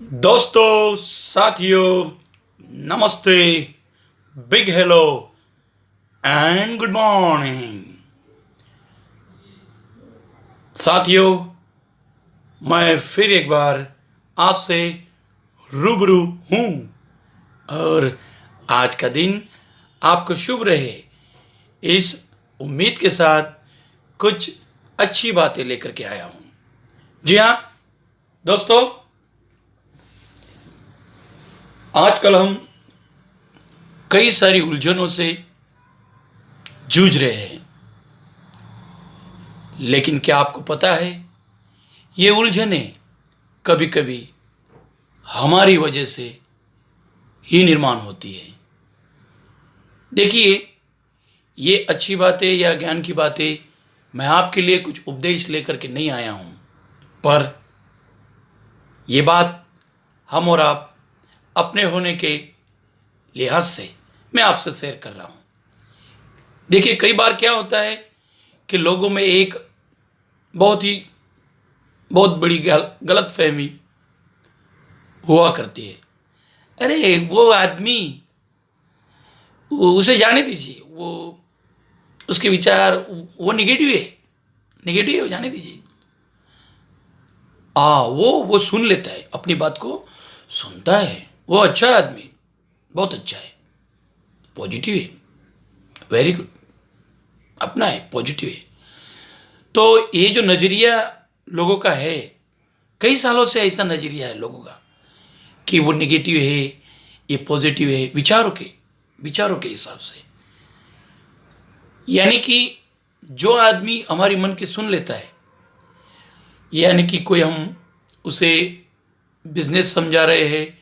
दोस्तों, साथियों, नमस्ते, big hello and good morning. साथियों, मैं फिर एक बार आपसे रूबरू हूँ और आज का दिन आपको शुभ रहे, इस उम्मीद के साथ कुछ अच्छी बातें लेकर के आया हूँ। जी हाँ दोस्तों, आजकल हम कई सारी उलझनों से जूझ रहे हैं, लेकिन क्या आपको पता है ये उलझनें कभी कभी हमारी वजह से ही निर्माण होती है। देखिए, ये अच्छी बातें या ज्ञान की बातें मैं आपके लिए कुछ उपदेश लेकर के नहीं आया हूँ, पर ये बात हम और आप अपने होने के लिहाज से मैं आपसे शेयर कर रहा हूँ। देखिए, कई बार क्या होता है कि लोगों में एक बहुत बड़ी गलत फहमी हुआ करती है। अरे वो आदमी, उसे जाने दीजिए, वो उसके विचार वो नेगेटिव है, जाने दीजिए। वो सुन लेता है, अपनी बात को सुनता है, वो अच्छा आदमी, बहुत अच्छा है, पॉजिटिव है, वेरी गुड, अपना है, पॉजिटिव है। तो ये जो नजरिया लोगों का है, कई सालों से ऐसा नजरिया है लोगों का कि वो नेगेटिव है, ये पॉजिटिव है, विचारों के हिसाब से। यानी कि जो आदमी हमारी मन की सुन लेता है, यानी कि कोई हम उसे बिजनेस समझा रहे हैं,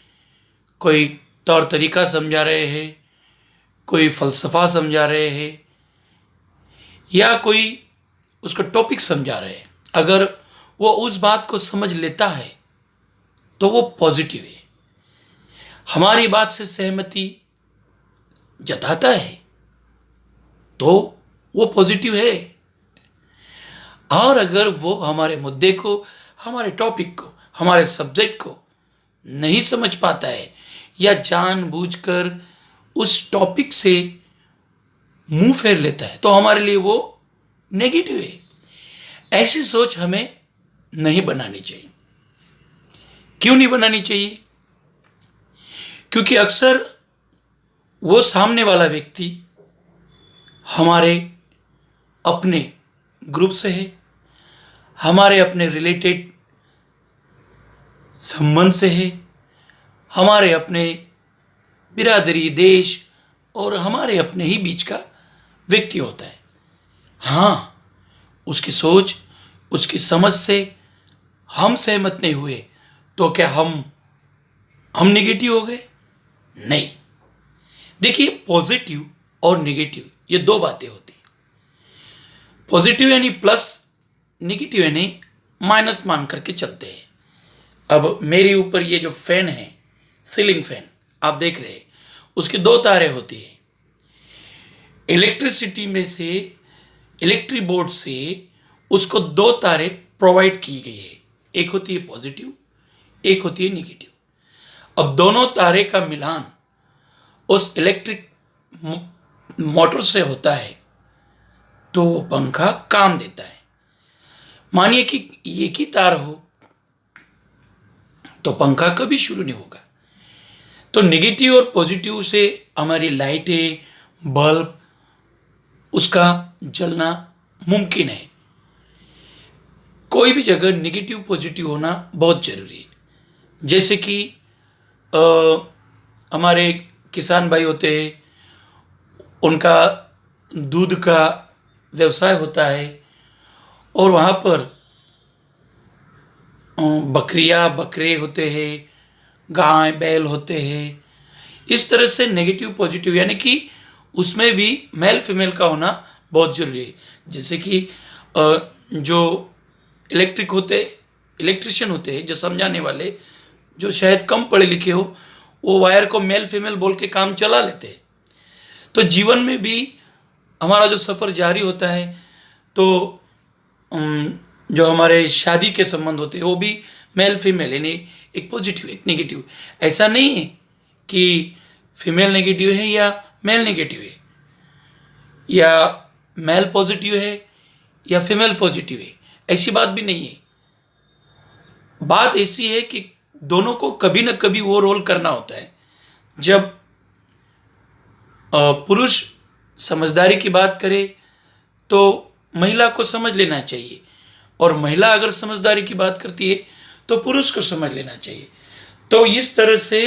कोई तौर तरीका समझा रहे हैं, कोई फ़लसफ़ा समझा रहे हैं, या कोई उसका टॉपिक समझा रहे हैं, अगर वो उस बात को समझ लेता है तो वो पॉजिटिव है, हमारी बात से सहमति जताता है, तो वो पॉजिटिव है। और अगर वो हमारे मुद्दे को, हमारे टॉपिक को, हमारे सब्जेक्ट को नहीं समझ पाता है या जानबूझकर उस टॉपिक से मुंह फेर लेता है, तो हमारे लिए वो नेगेटिव है। ऐसी सोच हमें नहीं बनानी चाहिए। क्यों नहीं बनानी चाहिए? क्योंकि अक्सर वो सामने वाला व्यक्ति हमारे अपने ग्रुप से है, हमारे अपने रिलेटेड संबंध से है, हमारे अपने बिरादरी, देश और हमारे अपने ही बीच का व्यक्ति होता है। हाँ, उसकी सोच, उसकी समझ से हम सहमत नहीं हुए तो क्या हम नेगेटिव हो गए? नहीं। देखिए, पॉजिटिव और नेगेटिव ये दो बातें होती हैं। पॉजिटिव यानी प्लस, नेगेटिव यानी माइनस मान करके चलते हैं। अब मेरे ऊपर ये जो फैन है, सीलिंग फैन आप देख रहे हैं, उसकी दो तारें होती है। इलेक्ट्रिसिटी में से, इलेक्ट्रिक बोर्ड से उसको दो तारें प्रोवाइड की गई है, एक होती है पॉजिटिव, एक होती है नेगेटिव। अब दोनों तारे का मिलान उस इलेक्ट्रिक मोटर से होता है तो वो पंखा काम देता है। मानिए कि एक ही तार हो तो पंखा कभी शुरू नहीं होगा। तो नेगेटिव और पॉजिटिव से हमारी लाइटें, बल्ब, उसका जलना मुमकिन है। कोई भी जगह नेगेटिव पॉजिटिव होना बहुत जरूरी है। जैसे कि हमारे किसान भाई होते हैं, उनका दूध का व्यवसाय होता है और वहाँ पर बकरियाँ, बकरे होते हैं, गाय, बैल होते हैं। इस तरह से नेगेटिव पॉजिटिव यानी कि उसमें भी मेल फीमेल का होना बहुत जरूरी है। जैसे कि जो इलेक्ट्रिशियन होते हैं, जो समझाने वाले, जो शायद कम पढ़े लिखे हो, वो वायर को मेल फीमेल बोल के काम चला लेते हैं। तो जीवन में भी हमारा जो सफ़र जारी होता है, तो जो हमारे शादी के संबंध होते हैं वो भी मेल फीमेल यानी एक पॉजिटिव एक नेगेटिव। ऐसा नहीं है कि फीमेल नेगेटिव है या मेल नेगेटिव है, या मेल पॉजिटिव है या फीमेल पॉजिटिव है, ऐसी बात भी नहीं है। बात ऐसी है कि दोनों को कभी ना कभी वो रोल करना होता है। जब पुरुष समझदारी की बात करे तो महिला को समझ लेना चाहिए, और महिला अगर समझदारी की बात करती है तो पुरुष को समझ लेना चाहिए। तो इस तरह से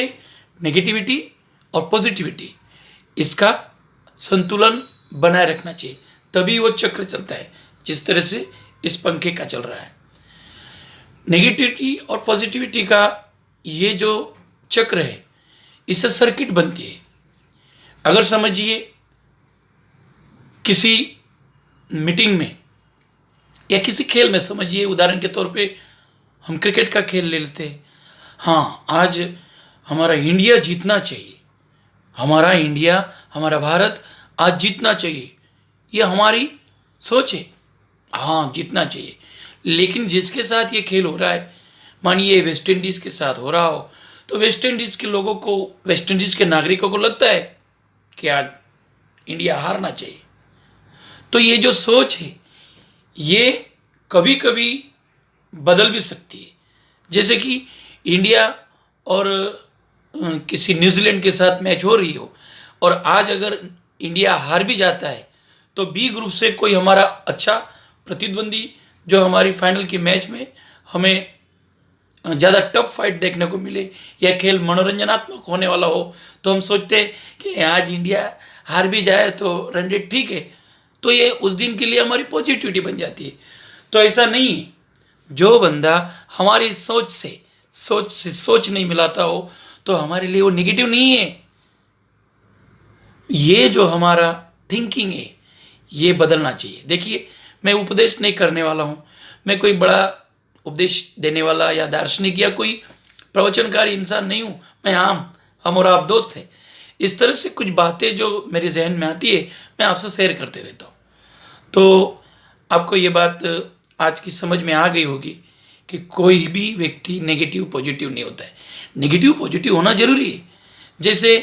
नेगेटिविटी और पॉजिटिविटी, इसका संतुलन बनाए रखना चाहिए, तभी वो चक्र चलता है जिस तरह से इस पंखे का चल रहा है। नेगेटिविटी और पॉजिटिविटी का ये जो चक्र है, इससे सर्किट बनती है। अगर समझिए किसी मीटिंग में या किसी खेल में, समझिए उदाहरण के तौर पे हम क्रिकेट का खेल ले लेते हैं। हाँ, आज हमारा इंडिया जीतना चाहिए, हमारा इंडिया, हमारा भारत आज जीतना चाहिए, ये हमारी सोच है। हाँ, जीतना चाहिए। लेकिन जिसके साथ ये खेल हो रहा है, मानिए वेस्ट इंडीज़ के साथ हो रहा हो, तो वेस्ट इंडीज़ के लोगों को, वेस्ट इंडीज़ के नागरिकों को लगता है कि आज इंडिया हारना चाहिए। तो ये जो सोच है, ये कभी कभी बदल भी सकती है। जैसे कि इंडिया और किसी न्यूजीलैंड के साथ मैच हो रही हो, और आज अगर इंडिया हार भी जाता है तो बी ग्रुप से कोई हमारा अच्छा प्रतिद्वंदी जो हमारी फाइनल की मैच में हमें ज़्यादा टफ फाइट देखने को मिले, या खेल मनोरंजनात्मक होने वाला हो, तो हम सोचते हैं कि आज इंडिया हार भी जाए तो रन रेट ठीक है, तो ये उस दिन के लिए हमारी पॉजिटिविटी बन जाती है। तो ऐसा नहीं है। जो बंदा हमारी सोच से सोच नहीं मिलाता हो, तो हमारे लिए वो नेगेटिव नहीं है। ये जो हमारा थिंकिंग है, ये बदलना चाहिए। देखिए, मैं उपदेश नहीं करने वाला हूँ, मैं कोई बड़ा उपदेश देने वाला या दार्शनिक या कोई प्रवचनकारी इंसान नहीं हूँ। मैं हम और आप दोस्त हैं। इस तरह से कुछ बातें जो मेरे जहन में आती है, मैं आपसे शेयर करते रहता हूँ। तो आपको ये बात आज की समझ में आ गई होगी कि कोई भी व्यक्ति नेगेटिव पॉजिटिव नहीं होता है। नेगेटिव पॉजिटिव होना जरूरी है। जैसे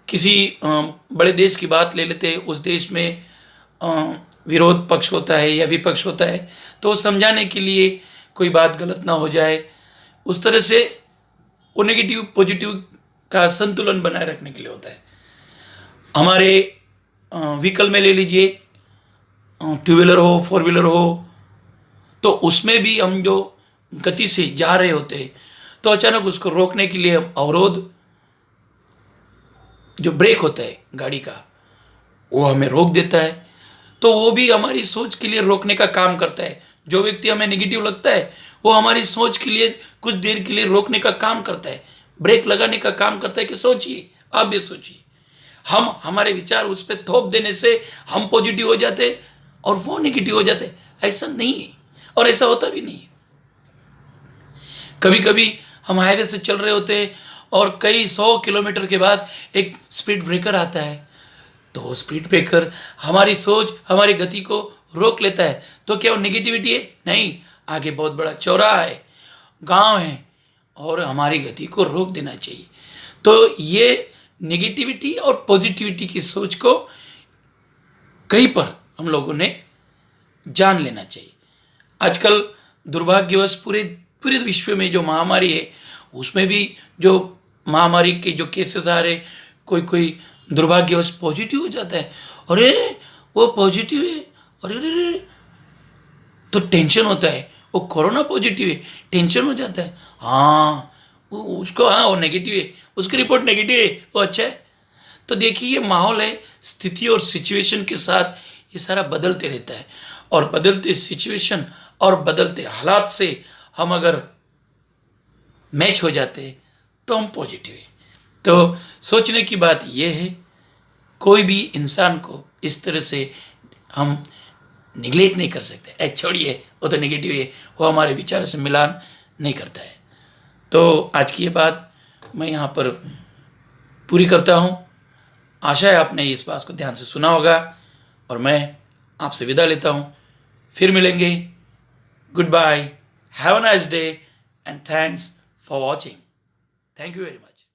किसी बड़े देश की बात ले लेते हैं, उस देश में विरोध पक्ष होता है या विपक्ष होता है, तो समझाने के लिए कोई बात गलत ना हो जाए, उस तरह से वो नेगेटिव पॉजिटिव का संतुलन बनाए रखने के लिए होता है। हमारे व्हीकल में ले लीजिए, टू व्हीलर हो, फोर व्हीलर हो, तो उसमें भी हम जो गति से जा रहे होते हैं, तो अचानक उसको रोकने के लिए हम अवरोध, जो ब्रेक होता है गाड़ी का, वो हमें रोक देता है। तो वो भी हमारी सोच के लिए रोकने का काम करता है। जो व्यक्ति हमें नेगेटिव लगता है, वो हमारी सोच के लिए कुछ देर के लिए रोकने का काम करता है, ब्रेक लगाने का काम करता है कि सोचिए, आप भी सोचिए। हम हमारे विचार उस पर थोप देने से हम पॉजिटिव हो जाते और वो नेगेटिव हो जाते। ऐसा नहीं है, और ऐसा होता भी नहीं है। कभी कभी हम हाईवे से चल रहे होते हैं और कई 100 किलोमीटर के बाद एक स्पीड ब्रेकर आता है, तो वो स्पीड ब्रेकर हमारी सोच, हमारी गति को रोक लेता है। तो क्या वो नेगेटिविटी है? नहीं, आगे बहुत बड़ा चौराहा है, गांव है, और हमारी गति को रोक देना चाहिए। तो ये नेगेटिविटी और पॉजिटिविटी की सोच को कहीं पर हम लोगों ने जान लेना चाहिए। आजकल दुर्भाग्यवश पूरे विश्व में जो महामारी है, उसमें भी जो महामारी के जो केसेस आ रहे, कोई दुर्भाग्यवश पॉजिटिव हो जाता है। अरे वो पॉजिटिव है, अरे तो टेंशन होता है। वो कोरोना पॉजिटिव है, टेंशन हो जाता है। हाँ, वो नेगेटिव है, उसकी रिपोर्ट नेगेटिव है, वो अच्छा है। तो देखिए, ये माहौल है, स्थिति और सिचुएशन के साथ ये सारा बदलते रहता है, और बदलते सिचुएशन और बदलते हालात से हम अगर मैच हो जाते हैं तो हम पॉजिटिव है। तो सोचने की बात यह है, कोई भी इंसान को इस तरह से हम निगलेक्ट नहीं कर सकते, छोड़िए वो तो नेगेटिव है, वो हमारे विचारों से मिलान नहीं करता है। तो आज की ये बात मैं यहाँ पर पूरी करता हूँ। आशा है आपने इस बात को ध्यान से सुना होगा, और मैं आपसे विदा लेता हूँ। फिर मिलेंगे। Good bye, have a nice day and thanks for watching. Thank you very much.